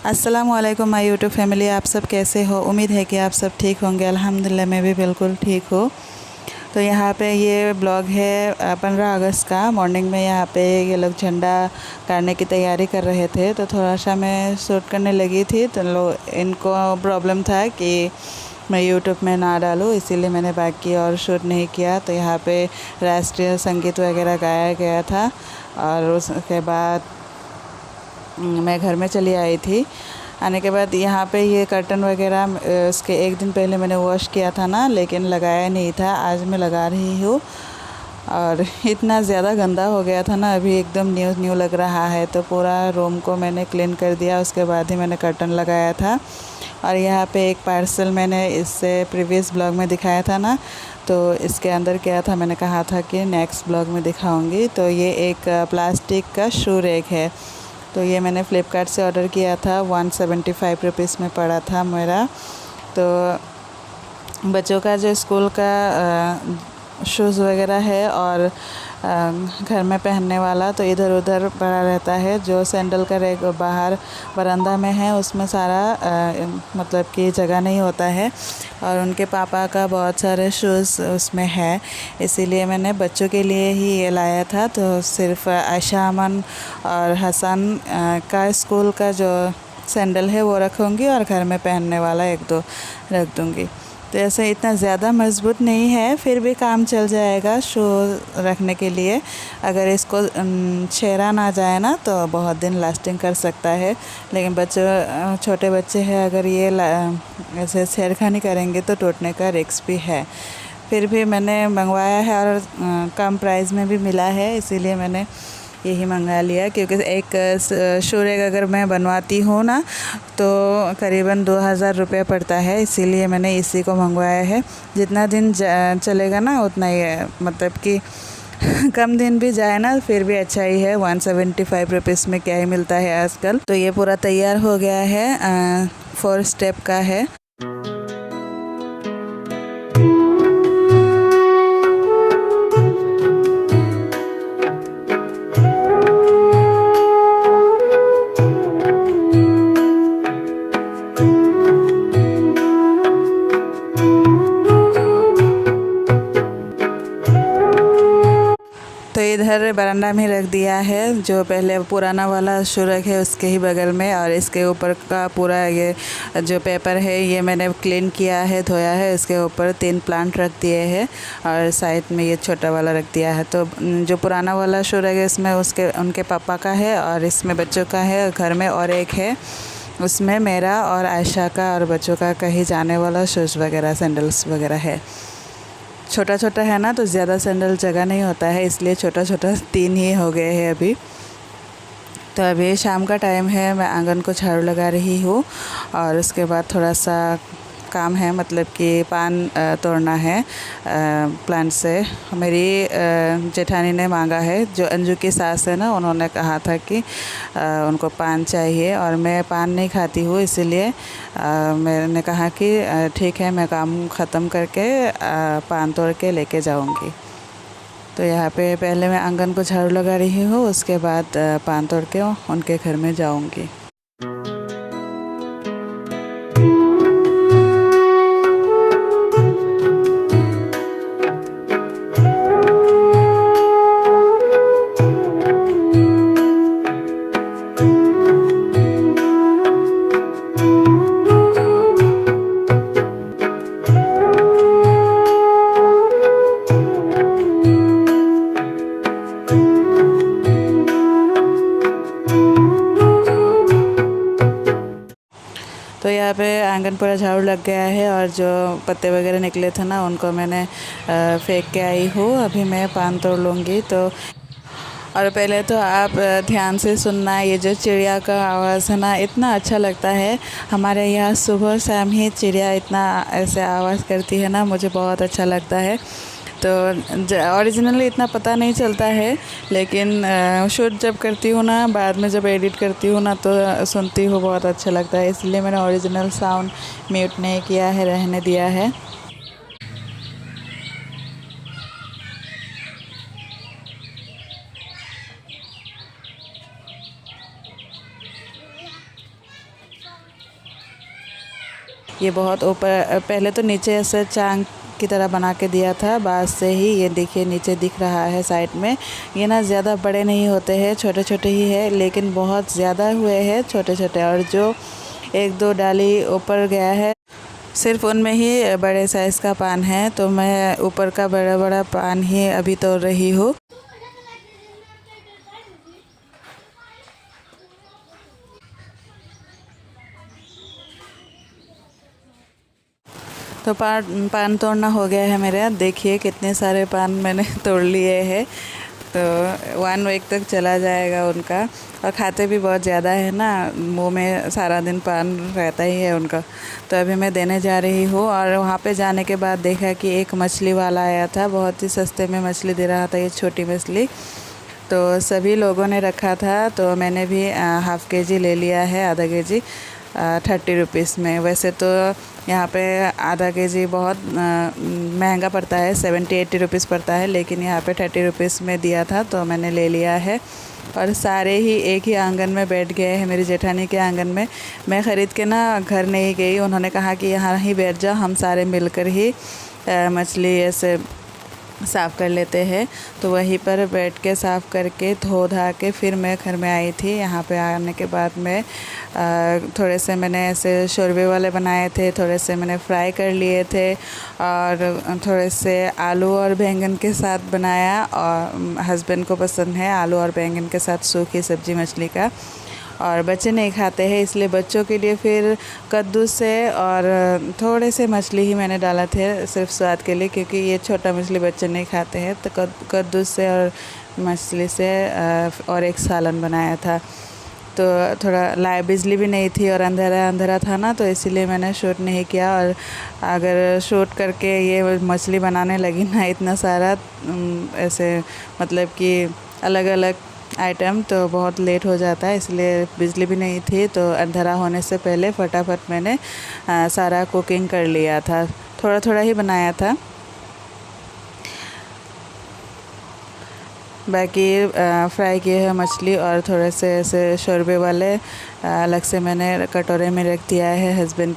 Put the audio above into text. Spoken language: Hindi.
अस्सलामुअलैकुम माय यूट्यूब फैमिली, आप सब कैसे हो। उम्मीद है कि आप सब ठीक होंगे। अल्हम्दुलिल्लाह मैं भी बिल्कुल ठीक हूँ। तो यहाँ पे ये ब्लॉग है 15 अगस्त का। मॉर्निंग में यहाँ पे ये लोग झंडा गाड़ने की तैयारी कर रहे थे, तो थोड़ा सा मैं शूट करने लगी थी। तो इनको प्रॉब्लम था कि मैं यूट्यूब में ना डालूँ, इसीलिए मैंने बाकी और शूट नहीं किया। तो यहाँ पे राष्ट्रीय संगीत वगैरह गाया गया था और उसके बाद मैं घर में चली आई थी। आने के बाद यहाँ पे ये कर्टन वगैरह उसके एक दिन पहले मैंने वॉश किया था ना, लेकिन लगाया नहीं था। आज मैं लगा रही हूँ और इतना ज़्यादा गंदा हो गया था ना, अभी एकदम न्यू न्यू लग रहा है। तो पूरा रूम को मैंने क्लीन कर दिया, उसके बाद ही मैंने कर्टन लगाया था। और यहाँ पे एक पार्सल मैंने इससे प्रीवियस ब्लॉग में दिखाया था ना, तो इसके अंदर क्या था मैंने कहा था कि नेक्स्ट ब्लॉग में दिखाऊंगी। तो ये एक प्लास्टिक का शू रैक है। तो ये मैंने फ़्लिपकार्ट से ऑर्डर किया था, 175 रुपीज़ में पड़ा था मेरा। तो बच्चों का जो स्कूल का शूज़ वगैरह है और घर में पहनने वाला तो इधर उधर पड़ा रहता है। जो सैंडल का रैक बाहर बरामदा में है, उसमें सारा मतलब कि जगह नहीं होता है। और उनके पापा का बहुत सारे शूज़ उसमें है, इसीलिए मैंने बच्चों के लिए ही ये लाया था। तो सिर्फ आयशा, अमन और हसन का स्कूल का जो सैंडल है वो रखूँगी और घर में पहनने वाला एक दो रख दूँगी। तो ऐसे इतना ज़्यादा मज़बूत नहीं है, फिर भी काम चल जाएगा शू रखने के लिए। अगर इसको छेड़ा ना जाए ना तो बहुत दिन लास्टिंग कर सकता है। लेकिन बच्चों छोटे बच्चे हैं, अगर ये ऐसे छेड़खानी करेंगे तो टूटने का रिस्क भी है। फिर भी मैंने मंगवाया है और कम प्राइस में भी मिला है, इसीलिए मैंने यही मंगा लिया। क्योंकि एक शू रैक अगर मैं बनवाती हूँ ना तो करीबन 2000 रुपये पड़ता है, इसीलिए मैंने इसी को मंगवाया है। जितना दिन चलेगा ना उतना ही, मतलब कि कम दिन भी जाए ना फिर भी अच्छा ही है। 175 रुपीज़ में क्या ही मिलता है आजकल। तो ये पूरा तैयार हो गया है, 4 स्टेप का है। तो इधर बरामदा में रख दिया है, जो पहले पुराना वाला शू रैक है उसके ही बगल में। और इसके ऊपर का पूरा ये जो पेपर है ये मैंने क्लीन किया है, धोया है। इसके ऊपर 3 प्लांट रख दिए हैं और साइड में ये छोटा वाला रख दिया है। तो जो पुराना वाला शू रैक है इसमें उनके पापा का है और इसमें बच्चों का है। घर में और एक है, उसमें मेरा और आयशा का और बच्चों का कहीं जाने वाला शूज़ वगैरह सैंडल्स वगैरह है। छोटा छोटा है ना, तो ज़्यादा सैंडल जगह नहीं होता है, इसलिए छोटा छोटा 3 ही हो गए हैं अभी। तो अभी शाम का टाइम है, मैं आंगन को झाड़ू लगा रही हूँ और उसके बाद थोड़ा सा काम है, मतलब कि पान तोड़ना है प्लांट से। मेरी जेठानी ने मांगा है, जो अंजू की सास है ना, उन्होंने कहा था कि उनको पान चाहिए और मैं पान नहीं खाती हूँ, इसीलिए मैंने कहा कि ठीक है, मैं काम ख़त्म करके पान तोड़ के लेके जाऊँगी। तो यहाँ पे पहले मैं आंगन को झाड़ू लगा रही हूँ, उसके बाद पान तोड़ के उनके घर में जाऊँगी। तो यहाँ पे आंगन पूरा झाड़ू लग गया है और जो पत्ते वगैरह निकले थे ना उनको मैंने फेंक के आई हूँ। अभी मैं पान तोड़ लूँगी। तो और पहले तो आप ध्यान से सुनना, ये जो चिड़िया का आवाज़ है ना, इतना अच्छा लगता है। हमारे यहाँ सुबह शाम ही चिड़िया इतना ऐसे आवाज़ करती है ना, मुझे बहुत अच्छा लगता है। तो ओरिजिनली इतना पता नहीं चलता है, लेकिन शूट जब करती हूँ ना, बाद में जब एडिट करती हूँ ना, तो सुनती हूँ, बहुत अच्छा लगता है। इसलिए मैंने ओरिजिनल साउंड म्यूट नहीं किया है, रहने दिया है। ये बहुत ऊपर, पहले तो नीचे ऐसे चांग की तरह बना के दिया था बाद से ही। ये देखिए नीचे दिख रहा है साइड में। ये ना ज़्यादा बड़े नहीं होते हैं, छोटे छोटे ही है, लेकिन बहुत ज़्यादा हुए हैं छोटे छोटे। और जो एक दो डाली ऊपर गया है सिर्फ उनमें ही बड़े साइज़ का पान है, तो मैं ऊपर का बड़ा बड़ा पान ही अभी तोड़ रही हूँ। तो पान तोड़ना हो गया है मेरा। देखिए कितने सारे पान मैंने तोड़ लिए हैं। तो 1 वीक तक चला जाएगा उनका। और खाते भी बहुत ज़्यादा है ना, मुंह में सारा दिन पान रहता ही है उनका। तो अभी मैं देने जा रही हूँ। और वहाँ पे जाने के बाद देखा कि एक मछली वाला आया था, बहुत ही सस्ते में मछली दे रहा था, ये छोटी मछली। तो सभी लोगों ने रखा था, तो मैंने भी हाफ़ केजी ले लिया है, आधा केजी 30 रुपीज़ में। वैसे तो यहाँ पे आधा केजी बहुत महंगा पड़ता है, 70-80 रुपीज़ पड़ता है, लेकिन यहाँ पे 30 रुपीज़ में दिया था तो मैंने ले लिया है। और सारे ही एक ही आंगन में बैठ गए हैं, मेरी जेठानी के आंगन में। मैं ख़रीद के ना घर नहीं गई, उन्होंने कहा कि यहाँ ही बैठ जाओ, हम सारे मिलकर ही मछली ऐसे साफ़ कर लेते हैं। तो वहीं पर बैठ के साफ़ करके धो धा के फिर मैं घर में आई थी। यहाँ पे आने के बाद मैं थोड़े से मैंने ऐसे शोरबे वाले बनाए थे, थोड़े से मैंने फ्राई कर लिए थे, और थोड़े से आलू और बैंगन के साथ बनाया। और हस्बैंड को पसंद है आलू और बैंगन के साथ सूखी सब्ज़ी मछली का, और बच्चे नहीं खाते हैं, इसलिए बच्चों के लिए फिर कद्दू से और थोड़े से मछली ही मैंने डाला थे सिर्फ स्वाद के लिए, क्योंकि ये छोटा मछली बच्चे नहीं खाते हैं। तो कद्दू से और मछली से और एक सालन बनाया था। तो थोड़ा बिजली भी नहीं थी और अंधेरा अंधेरा था ना, तो इसीलिए मैंने शूट नहीं किया। और अगर शूट करके ये मछली बनाने लगी ना इतना सारा ऐसे मतलब कि अलग अलग आइटम, तो बहुत लेट हो जाता है, इसलिए बिजली भी नहीं थी। तो अंधेरा होने से पहले फटाफट मैंने सारा कुकिंग कर लिया था। थोड़ा थोड़ा ही बनाया था, बाकी फ्राई किए हैं मछली और थोड़े से ऐसे शोरबे वाले अलग से मैंने कटोरे में रख दिया है हस्बैंड